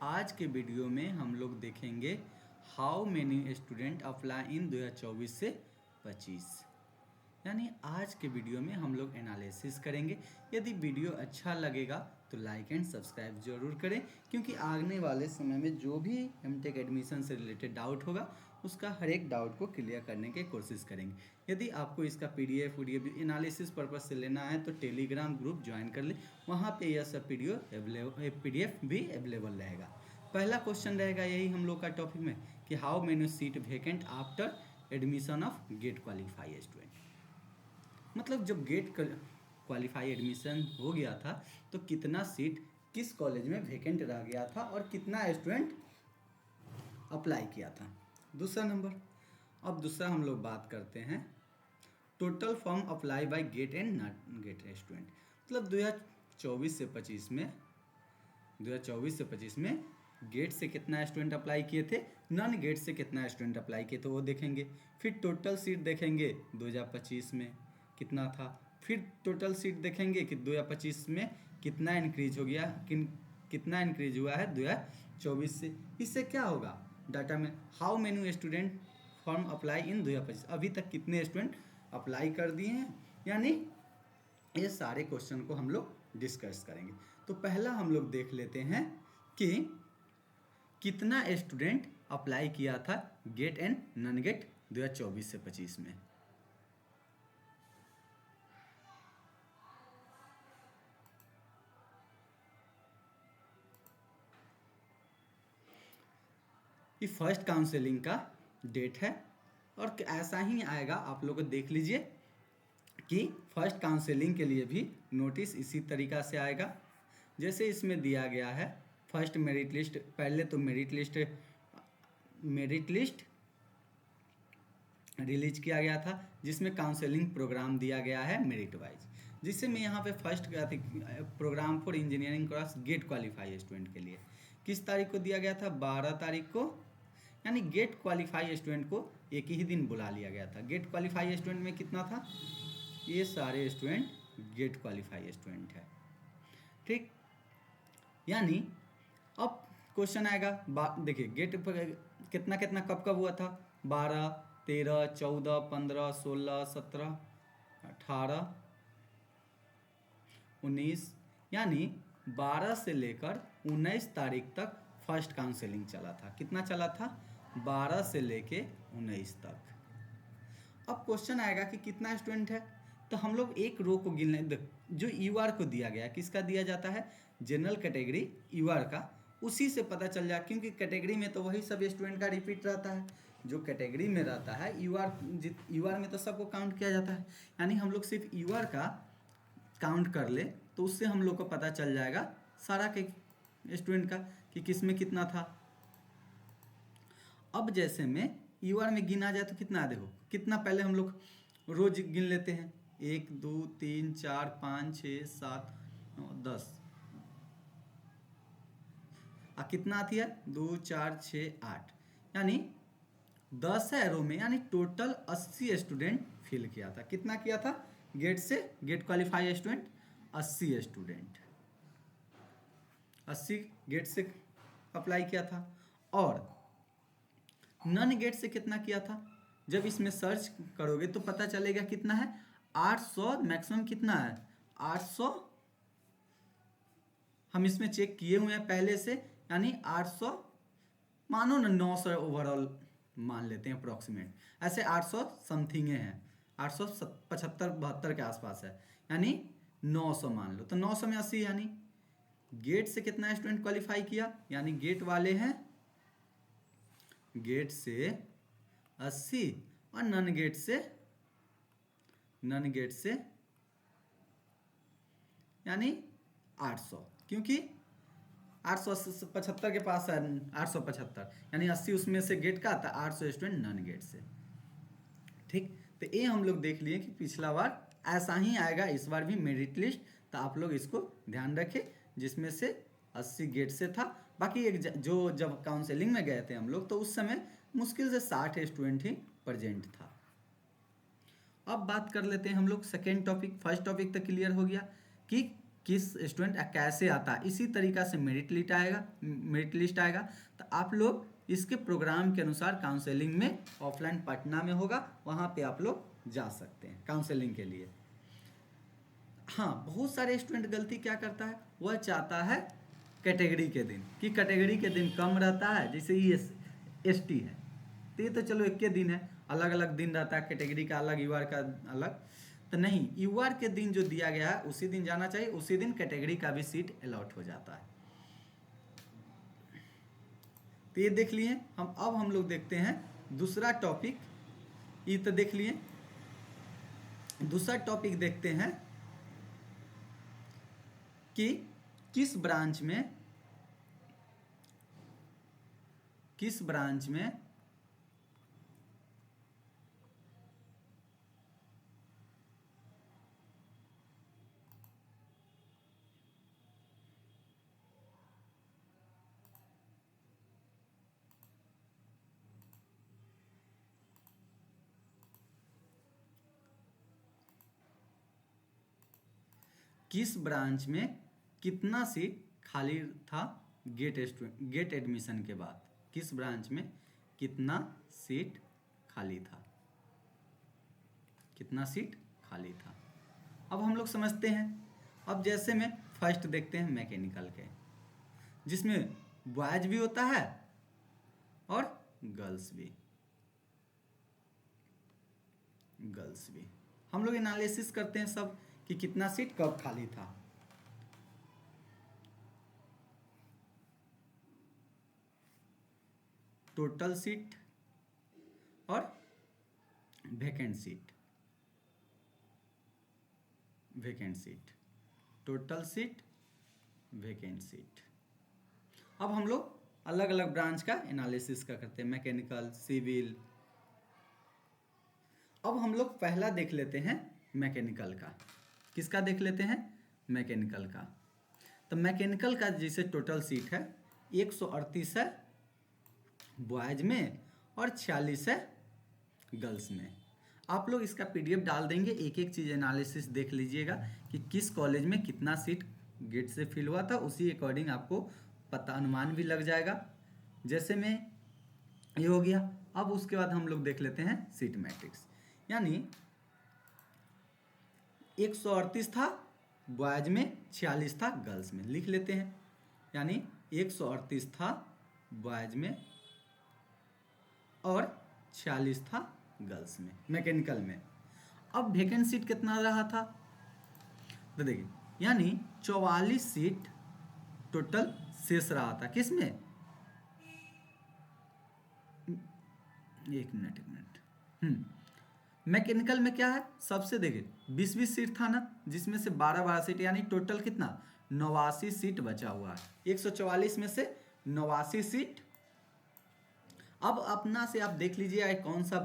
आज के वीडियो में हम लोग देखेंगे how many student apply in 2024 से 25। यानी आज के वीडियो में हम लोग एनालिसिस करेंगे। यदि वीडियो अच्छा लगेगा तो लाइक एंड सब्सक्राइब जरूर करें, क्योंकि आने वाले समय में जो भी एमटेक एडमिशन से रिलेटेड डाउट होगा उसका हर एक डाउट को क्लियर करने की कोशिश करेंगे। यदि आपको इसका पीडीएफ एनालिसिस पर्पज से लेना है तो टेलीग्राम ग्रुप ज्वाइन कर ले, वहाँ पे यह सब पीडीएफ भी अवेलेबल रहेगा। पहला क्वेश्चन रहेगा यही हम लोग का टॉपिक में कि how many seat vacant after admission of GATE qualify student. मतलब जब गेट क्वालिफाई एडमिशन हो गया था तो कितना सीट किस कॉलेज में वैकेंट रह गया था और कितना स्टूडेंट अप्लाई किया था। दूसरा नंबर, अब दूसरा हम लोग बात करते हैं total form apply by GATE and non GATE student. मतलब 2024 से 25 में गेट से कितना स्टूडेंट अप्लाई किए थे, नॉन गेट से कितना स्टूडेंट अप्लाई किए थे वो देखेंगे। फिर टोटल सीट देखेंगे 2025 में कितना था, फिर टोटल सीट देखेंगे कि 2025 में कितना इंक्रीज हो गया, कितना इंक्रीज हुआ है 2024 से। इससे क्या होगा डाटा में how many student form apply in 2025, अभी तक कितने स्टूडेंट अप्लाई कर दिए हैं। यानी ये सारे क्वेश्चन को हम लोग डिस्कस करेंगे। तो पहला हम लोग देख लेते हैं कि कितना स्टूडेंट अप्लाई किया था गेट एंड नॉन गेट 2024 से 25 में। ये फर्स्ट काउंसलिंग का डेट है और ऐसा ही आएगा, आप लोग देख लीजिए कि फर्स्ट काउंसलिंग के लिए भी नोटिस इसी तरीक़ा से आएगा जैसे इसमें दिया गया है। फर्स्ट मेरिट लिस्ट, पहले तो मेरिट लिस्ट रिलीज किया गया था जिसमें काउंसलिंग प्रोग्राम दिया गया है मेरिट वाइज, जिससे मैं यहाँ पे first program for engineering course GATE qualify student के लिए किस तारीख को दिया गया था, 12 तारीख को। यानी गेट क्वालिफाई स्टूडेंट को एक ही दिन बुला लिया गया था। गेट क्वालिफाई स्टूडेंट में कितना था, ये सारे स्टूडेंट गेट क्वालिफाई स्टूडेंट है, ठीक। यानी अब क्वेश्चन आएगा, देखिए गेट पर कितना कितना कब कब हुआ था, 12, 13, 14, 15, 16, 17, 18, 19। यानी 12 से लेकर 19 तारीख तक फर्स्ट काउंसलिंग चला था। कितना चला था, 12 से लेके 19 तक। अब क्वेश्चन आएगा कि कितना स्टूडेंट है, तो हम लोग एक रो को गिन लें। जो यूआर को दिया गया, किसका दिया जाता है, जनरल कैटेगरी यूआर का, उसी से पता चल जाए, क्योंकि कैटेगरी में तो वही सब स्टूडेंट का रिपीट रहता है। जो कैटेगरी में रहता है यूआर में तो सबको काउंट किया जाता है। यानी हम लोग सिर्फ यूआर का काउंट कर ले तो उससे हम लोग को पता चल जाएगा सारा के स्टूडेंट का कि किस में कितना था। अब जैसे में यूआर में गिना जाए तो कितना, देखो कितना, पहले हम लोग रोज गिन लेते हैं, 1 2 3 4 5 6 7 9 10, कितना आती है 2 4 6 8, यानी 10 है रो में। यानी टोटल 80 स्टूडेंट फिल किया था। कितना किया था गेट से, GATE qualify student 80 student, 80 GATE से अप्लाई किया था। और नॉन गेट से कितना किया था, जब इसमें सर्च करोगे तो पता चलेगा कितना है, 800। मैक्सिमम कितना है 800, हम इसमें चेक किए हुए हैं पहले से। यानी 800 मानो ना, 900 ओवरऑल मान लेते हैं अप्रोक्सीमेट, ऐसे 800 समथिंग हैं, 875-72 के आसपास है। यानी 900 मान लो, तो 900 में 80, यानी गेट से कितना स्टूडेंट क्वालिफाई किया, यानी गेट वाले हैं गेट से 80 और नॉन गेट से यानी 800, क्योंकि 875 के पास है, 875, यानी 80 उसमें से गेट का आता, 800 स्टूडेंट नॉन गेट से, ठीक। तो ये हम लोग देख लिए कि पिछला बार ऐसा ही आएगा, इस बार भी मेरिट लिस्ट, तो आप लोग इसको ध्यान रखें, जिसमें से 80 गेट से था। बाकी एक जो जब काउंसलिंग में गए थे हम लोग तो उस समय मुश्किल से 60 स्टूडेंट ही प्रेजेंट था। अब बात कर लेते हैं हम लोग सेकेंड टॉपिक। फर्स्ट टॉपिक तो क्लियर हो गया कि किस स्टूडेंट कैसे आता है, इसी तरीका से मेरिट लिस्ट आएगा। तो आप लोग इसके प्रोग्राम के अनुसार काउंसलिंग में ऑफलाइन पटना में होगा, वहाँ पे आप लोग जा सकते हैं काउंसलिंग के लिए। हाँ, बहुत सारे स्टूडेंट गलती क्या करता है, वह चाहता है कैटेगरी के दिन, कि कैटेगरी के दिन कम रहता है, जैसे ये ST है तो ये तो चलो एक के दिन है, अलग अलग दिन रहता है, कैटेगरी का अलग, यूआर का अलग। तो नहीं, यूआर के दिन जो दिया गया है उसी दिन जाना चाहिए, उसी दिन कैटेगरी का भी सीट अलॉट हो जाता है। तो ये देख लिए हम। अब हम लोग देखते हैं दूसरा टॉपिक, ये तो देख लिए। दूसरा टॉपिक देखते हैं कि किस ब्रांच में कितना सीट खाली था गेट एडमिशन के बाद, किस ब्रांच में कितना सीट खाली था, कितना सीट खाली था। अब हम लोग समझते हैं। अब जैसे में फर्स्ट देखते हैं मैकेनिकल के, जिसमें बॉयज भी होता है और गर्ल्स भी। हम लोग एनालिसिस करते हैं सब कि कितना सीट कब खाली था। टोटल सीट और vacant seat, total seat, vacant seat. अब हम लोग अलग अलग ब्रांच का एनालिसिस का करते हैं, मैकेनिकल, सिविल। अब हम लोग पहला देख लेते हैं मैकेनिकल का। किसका देख लेते हैं, मैकेनिकल का। तो मैकेनिकल का जैसे टोटल सीट है 138 है बॉयज में और 46 है गर्ल्स में। आप लोग इसका PDF डाल देंगे, एक एक चीज़ एनालिसिस देख लीजिएगा कि किस कॉलेज में कितना सीट गेट से फिल हुआ था, उसी अकॉर्डिंग आपको पता अनुमान भी लग जाएगा। जैसे में ये हो गया। अब उसके बाद हम लोग देख लेते हैं सीट मैट्रिक्स, यानी 138 था बॉयज में, 46 था गर्ल्स में, लिख लेते हैं। यानी 138 था बॉयज में और 46 था गर्ल्स में, मैकेनिकल में। अब वेकेंट सीट कितना रहा था, तो देखिए, यानी 44 सीट टोटल शेष रहा था। किसमें, एक मिनट। मैकेनिकल में क्या है, सबसे देखिए 20-20 सीट था ना, जिसमें से 12-12 सीट, यानी टोटल कितना 89 सीट बचा हुआ है। 144 में से 89 सीट। अब अपना से आप देख लीजिए कौन सा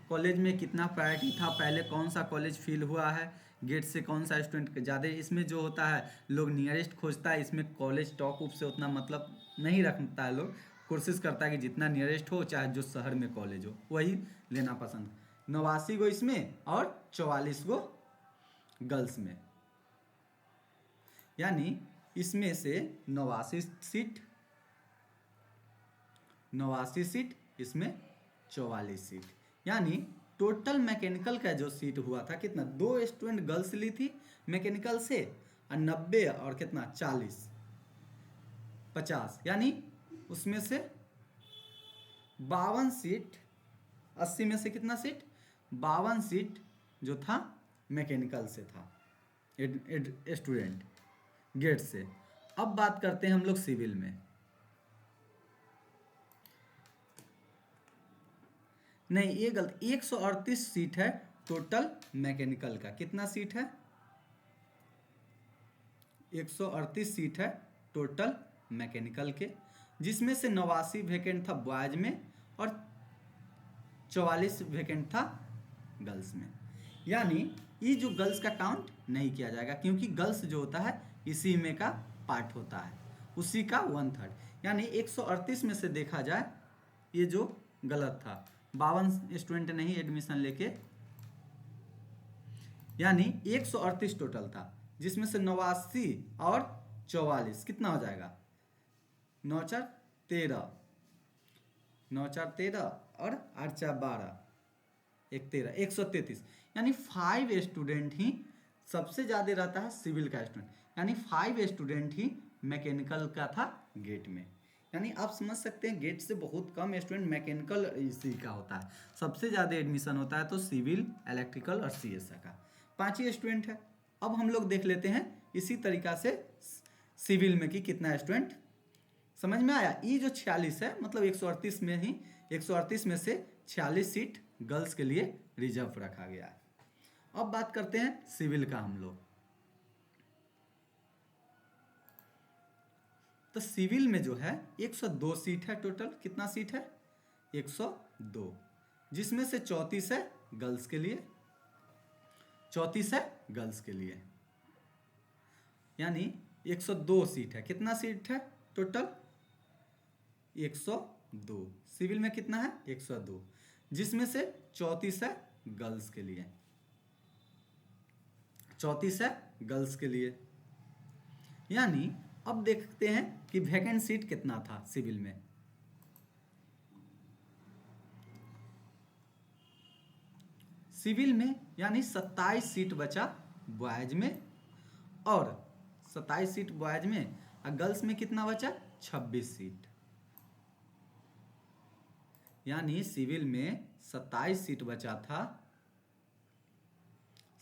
कॉलेज में कितना प्रायोरिटी था, पहले कौन सा कॉलेज फिल हुआ है, गेट से कौन सा स्टूडेंट ज़्यादा। इसमें जो होता है लोग नियरेस्ट खोजता है, इसमें कॉलेज टॉप उप से उतना मतलब नहीं रखता है, लोग कोशिश करता है कि जितना नियरेस्ट हो, चाहे जो शहर में कॉलेज हो वही लेना पसंद। 89 गो इसमें और 44 गो गर्ल्स में, यानी इसमें से 89 सीट, इसमें 44 सीट, यानी टोटल मैकेनिकल का जो सीट हुआ था कितना, 2 स्टूडेंट गर्ल्स ली थी मैकेनिकल से, और 90 और कितना 40, 50, यानी उसमें से 52 सीट, 80 में से कितना सीट, 52 सीट जो था मैकेनिकल से था स्टूडेंट गेट से। अब बात करते हैं हम लोग सिविल में। नहीं, ये गलत, 138 सीट है टोटल मैकेनिकल का। कितना सीट है, 138 सीट है टोटल मैकेनिकल के, जिसमें से 89 वैकेंट था बॉयज में और 44 वैकेंट था गर्ल्स में। यानी ये जो गर्ल्स का काउंट नहीं किया जाएगा, क्योंकि गर्ल्स जो होता है इसी में का पार्ट होता है, उसी का 1/3। यानी 138 में से देखा जाए ये जो गलत था, 52 स्टूडेंट नहीं एडमिशन लेके, यानी 138 टोटल था, जिसमें से 89 और 44 कितना हो जाएगा, 9 4 13, 9 4 13 और 8 4 12, 1 13, 133। यानी 5 स्टूडेंट ही सबसे ज़्यादा रहता है सिविल का स्टूडेंट, यानी 5 स्टूडेंट ही मैकेनिकल का था गेट में। यानी आप समझ सकते हैं गेट से बहुत कम स्टूडेंट मैकेनिकल इसी का होता है, सबसे ज़्यादा एडमिशन होता है तो सिविल, इलेक्ट्रिकल और CSA का 5 ही स्टूडेंट है। अब हम लोग देख लेते हैं इसी तरीका से सिविल में कि कितना स्टूडेंट, समझ में आया। ये जो 46 है मतलब 138 में ही 138 में से 46 सीट गर्ल्स के लिए रिजर्व रखा गया है। अब बात करते हैं सिविल का हम लोग। तो सिविल में जो है 102 सीट है टोटल। कितना सीट है, 102, जिसमें से 34 है गर्ल्स के लिए, 34 है गर्ल्स के लिए, यानी 102 सीट है। कितना सीट है टोटल, 102। सिविल में कितना है, 102, जिसमें से 34 है गर्ल्स के लिए, 34 है गर्ल्स के लिए। यानी अब देखते हैं कि वैकेंट सीट कितना था सिविल में। सिविल में यानी 27 सीट बचा बॉयज में, और 27 सीट बॉयज में, और गर्ल्स में कितना बचा, 26 सीट। यानी सिविल में 27 सीट बचा था,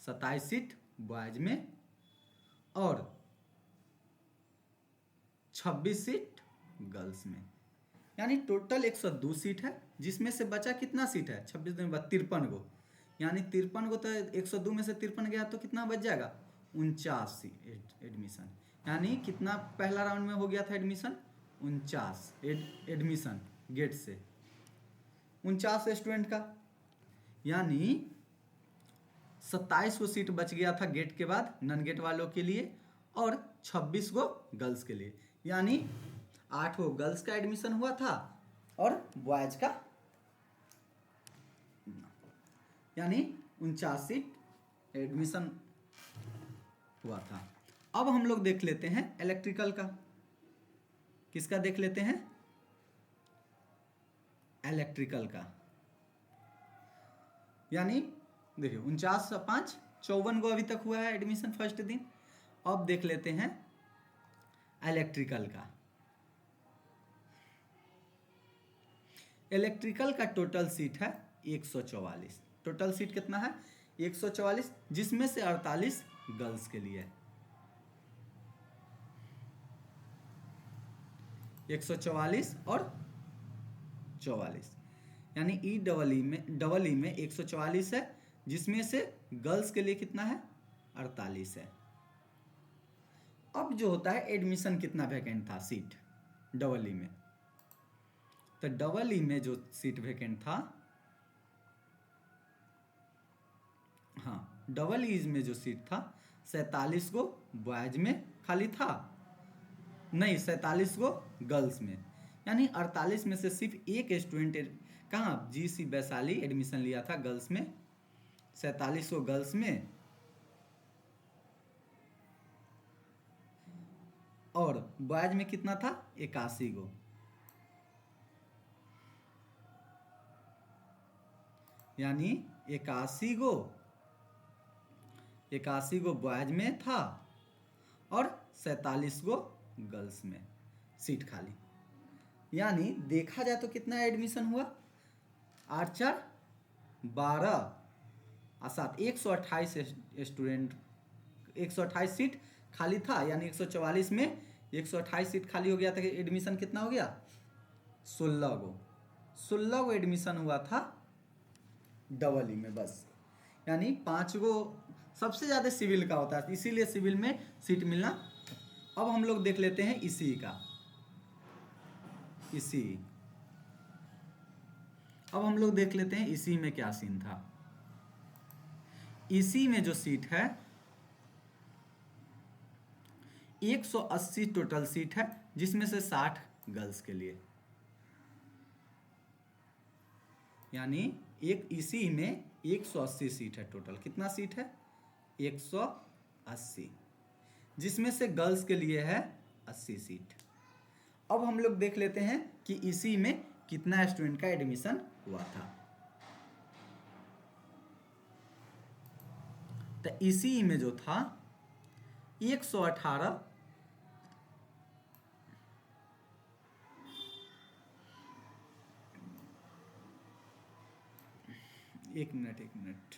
27 सीट बॉयज में और 26 सीट गर्ल्स में। यानी टोटल 102 सीट है, जिसमें से बचा कितना सीट है, 26 में 53 गो। यानी 53 गो, तो 102 में से 53 गया तो कितना बच जाएगा, 49 सीट एडमिशन। यानी कितना पहला राउंड में हो गया था एडमिशन, 49 एडमिशन गेट से, 49 स्टूडेंट का। यानी 27 गो सीट बच गया था गेट के बाद नॉन गेट वालों के लिए, और 26 गो गर्ल्स के लिए। यानी 8 गो गर्ल्स का एडमिशन हुआ था और बॉयज का, यानी 49 सीट एडमिशन हुआ था। अब हम लोग देख लेते हैं इलेक्ट्रिकल का। किसका देख लेते हैं, इलेक्ट्रिकल का। यानी देखिए 49 से 5 54 गो अभी तक हुआ है एडमिशन फर्स्ट दिन। अब देख लेते हैं इलेक्ट्रिकल का। इलेक्ट्रिकल का टोटल सीट है 144। टोटल सीट कितना है, 144, जिसमें से 48 गर्ल्स के लिए, 144 और 44। यानी डबल ई में 144 है, जिसमें से गर्ल्स के लिए कितना है, 48 है। अब जो होता है एडमिशन कितना वैकेंट था सीट डबल ई में, तो डबल ई में जो सीट वैकेंट था, हाँ डबल ई में जो सीट था 47 गो बॉयज में खाली था, नहीं 47 गो गर्ल्स में। यानी 48 में से सिर्फ एक स्टूडेंट कहाँ, GC वैशाली एडमिशन लिया था गर्ल्स में, 47 गो गर्ल्स में और बॉयज में कितना था, 81 गो। यानी 81 गो बॉयज में था और 47 गो गर्ल्स में सीट खाली। यानी देखा जाए तो कितना एडमिशन हुआ, 8 4 12 और 7, 128 स्टूडेंट, 128 सीट खाली था। यानी 144 में 128 सीट खाली हो गया था, एडमिशन कितना हो गया, 16 गो एडमिशन हुआ था डबल ई में बस। यानी 5 गो सबसे ज़्यादा सिविल का होता है, इसीलिए सिविल में सीट मिलना। अब हम लोग देख लेते हैं इसी का, इसी, अब हम लोग देख लेते हैं इसी में क्या सीन था। इसी में जो सीट है 180 टोटल सीट है, जिसमें से 60 गर्ल्स के लिए। यानी एक इसी में 180 सीट है टोटल। कितना सीट है, 180। जिसमें से गर्ल्स के लिए है 80 सीट। अब हम लोग देख लेते हैं कि इसी में कितना स्टूडेंट का एडमिशन हुआ था। तो इसी में जो था 118, एक मिनट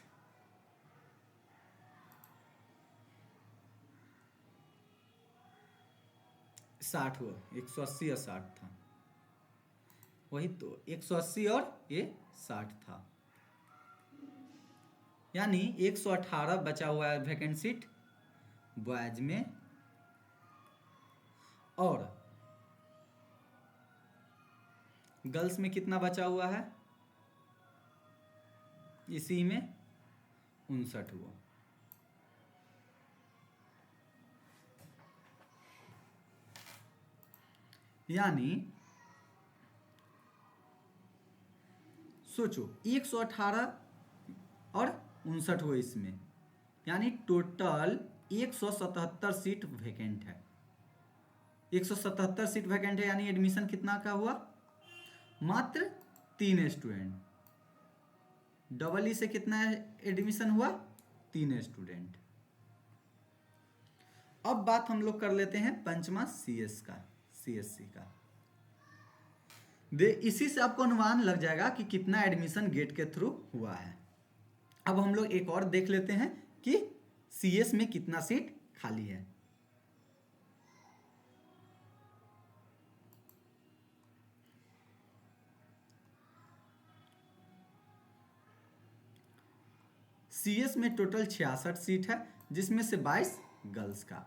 60 हुआ, 180 और 60 था, वही तो 180 और ये 60 था, यानी 118 बचा हुआ है वैकेंट सीट बॉयज में, और गर्ल्स में कितना बचा हुआ है, इसी में 59 हुआ। यानी सोचो 118 और 59 हुए इसमें, यानी टोटल 177 सीट वैकेंट है। 177 सीट वैकेंट है, यानी एडमिशन कितना का हुआ, मात्र 3 स्टूडेंट। डबल ई से कितना एडमिशन हुआ, 3 स्टूडेंट। अब बात हम लोग कर लेते हैं पंचमा सीएससी का। इसी से आपको अनुमान लग जाएगा कि कितना एडमिशन गेट के थ्रू हुआ है। अब हम लोग एक और देख लेते हैं कि सीएस में कितना सीट खाली है। सीएस में टोटल 66 सीट है, जिसमें से 22 गर्ल्स का।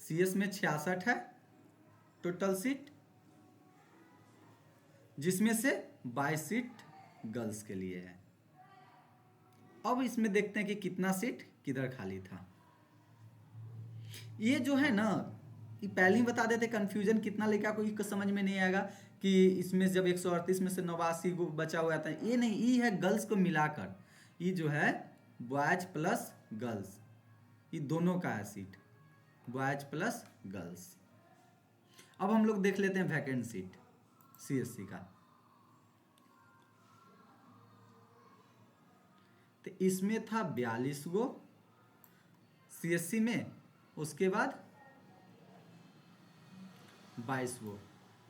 सीएस में 66 है टोटल सीट, जिसमें से 22 सीट गर्ल्स के लिए है। अब इसमें देखते हैं कि कितना सीट किधर खाली था। ये जो है ना, ये पहले ही बता देते, कंफ्यूजन कितना लेकर कोई समझ में नहीं आएगा कि इसमें जब 138 में से 89 को बचा हुआ था। ये नहीं, ये है गर्ल्स को मिलाकर, ये जो है बॉयज प्लस गर्ल्स, ये दोनों का है सीट, बॉयज प्लस गर्ल्स। अब हम लोग देख लेते हैं वैकेंट सीट सीएससी का। तो इसमें था 42 गो सीएससी में, उसके बाद 22 गो,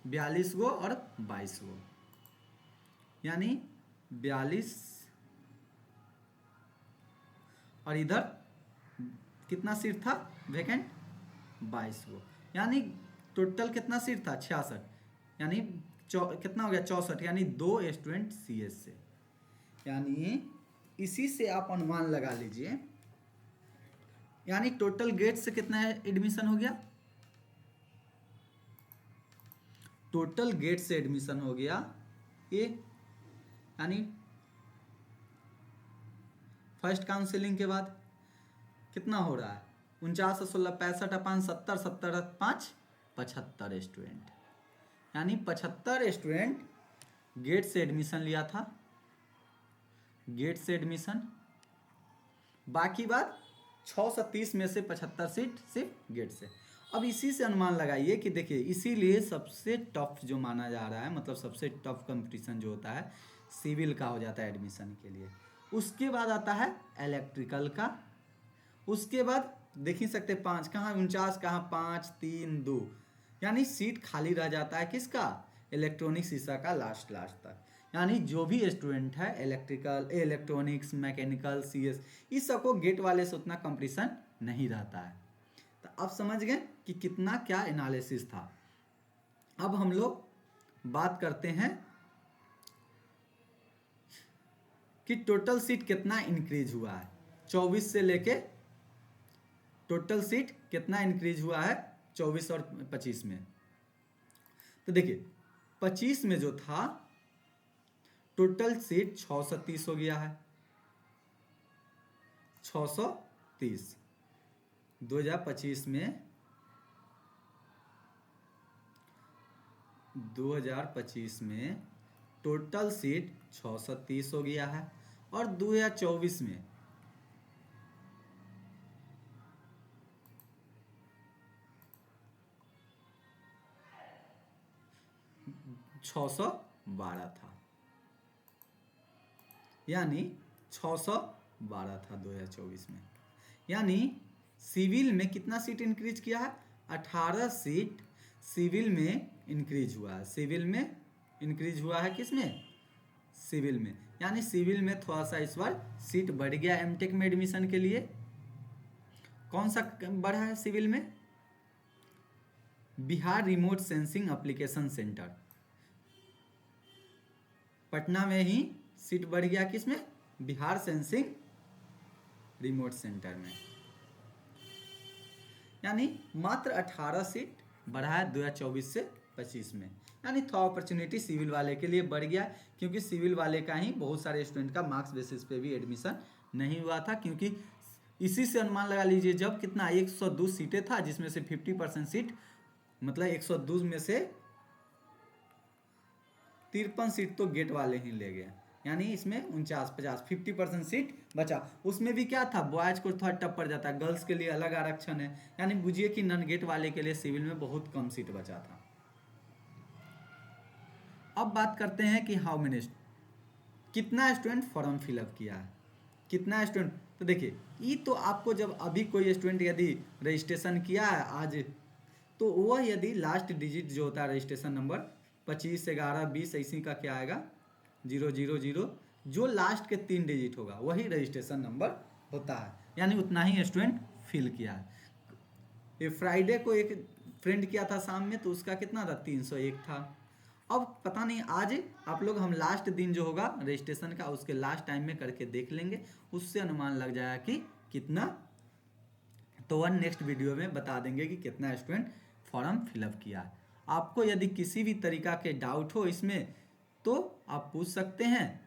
42 गो और 22 गो, यानी 42 और इधर कितना सीट था वैकेंट, 22 गो, यानी टोटल कितना सीट था 66, यानी कितना हो गया 64, यानी 2 स्टूडेंट सीएस से। यानी इसी से आप अनुमान लगा लीजिए, यानी टोटल गेट से कितना एडमिशन हो गया, टोटल गेट से एडमिशन हो गया ये, यानी फर्स्ट काउंसिलिंग के बाद कितना हो रहा है, 49 16 65 5 70 70 5 75 स्टूडेंट, यानी 75 स्टूडेंट गेट से एडमिशन लिया था, गेट से एडमिशन। बाकी बात 630 में से 75 सीट सिर्फ गेट से। अब इसी से अनुमान लगाइए कि देखिए, इसीलिए सबसे टफ जो माना जा रहा है, मतलब सबसे टफ कंपटीशन जो होता है सिविल का हो जाता है एडमिशन के लिए। उसके बाद आता है इलेक्ट्रिकल का, उसके बाद देख ही सकते 5 कहाँ 49 कहाँ 5 3 2, यानी सीट खाली रह जाता है किसका, इलेक्ट्रॉनिक्स हिस्सा का लास्ट तक। यानी जो भी स्टूडेंट है इलेक्ट्रिकल इलेक्ट्रॉनिक्स मैकेनिकल सीएस, इस सबको गेट वाले से उतना कंपटीशन नहीं रहता है। तो अब समझ गए कि कितना क्या एनालिसिस था। अब हम लोग बात करते हैं कि टोटल सीट कितना इंक्रीज हुआ है, 24 से लेके टोटल सीट कितना इंक्रीज हुआ है 24 और 25 में। तो देखिए 25 में जो था टोटल सीट 630 हो गया है, 630 2025 में 2025 में टोटल सीट 630 हो गया है, और 2024 में 612 था, यानी 612 था 2024 में। यानी सिविल में कितना सीट इंक्रीज किया है? 18 सीट सिविल में इंक्रीज हुआ है। सिविल में इंक्रीज हुआ है, किसमें? सिविल में। यानी सिविल में थोड़ा सा इस बार सीट बढ़ गया एमटेक में एडमिशन के लिए। कौन सा बढ़ा है सिविल में? Bihar remote sensing application centre, Patna में ही सीट बढ़ गया, किसमें? बिहार सेंसिंग रिमोट सेंटर में। यानी मात्र 18 सीट बढ़ा है 2024 से 25 में। यानी थोड़ा अपॉर्चुनिटी सिविल वाले के लिए बढ़ गया, क्योंकि सिविल वाले का ही बहुत सारे स्टूडेंट का मार्क्स बेसिस पे भी एडमिशन नहीं हुआ था। क्योंकि इसी से अनुमान लगा लीजिए, जब कितना 102 सीटें था, जिसमें से 50% सीट, मतलब 102 में से 53 सीट तो गेट वाले ही ले गए। यानी इसमें 50% सीट बचा। उसमें भी क्या था, बॉयज को थोड़ा टफ पड़ जाता है, गर्ल्स के लिए अलग आरक्षण है। यानी बुझिए कि नॉन गेट वाले के लिए सिविल में बहुत कम सीट बचा था। अब बात करते हैं कि हाउ मेनी, कितना स्टूडेंट फॉर्म फिलअप किया है, कितना स्टूडेंट। तो देखिए, ये तो आपको जब अभी कोई स्टूडेंट यदि रजिस्ट्रेशन किया है आज, तो वह यदि लास्ट डिजिट जो होता है रजिस्ट्रेशन नंबर 25, 11, 20 ऐसी का क्या आएगा, 000, जो लास्ट के 3 डिजिट होगा वही रजिस्ट्रेशन नंबर होता है। यानी उतना ही स्टूडेंट फिल किया है। ये फ्राइडे को एक फ्रेंड किया था शाम में, तो उसका कितना था, 301 था। अब पता नहीं, आज आप लोग हम लास्ट दिन जो होगा रजिस्ट्रेशन का, उसके लास्ट टाइम में करके देख लेंगे, उससे अनुमान लग जाएगा कि कितना। तो वह नेक्स्ट वीडियो में बता देंगे कि कितना स्टूडेंट फॉर्म फिलअप किया। आपको यदि किसी भी तरीका के डाउट हो इसमें, तो आप पूछ सकते हैं।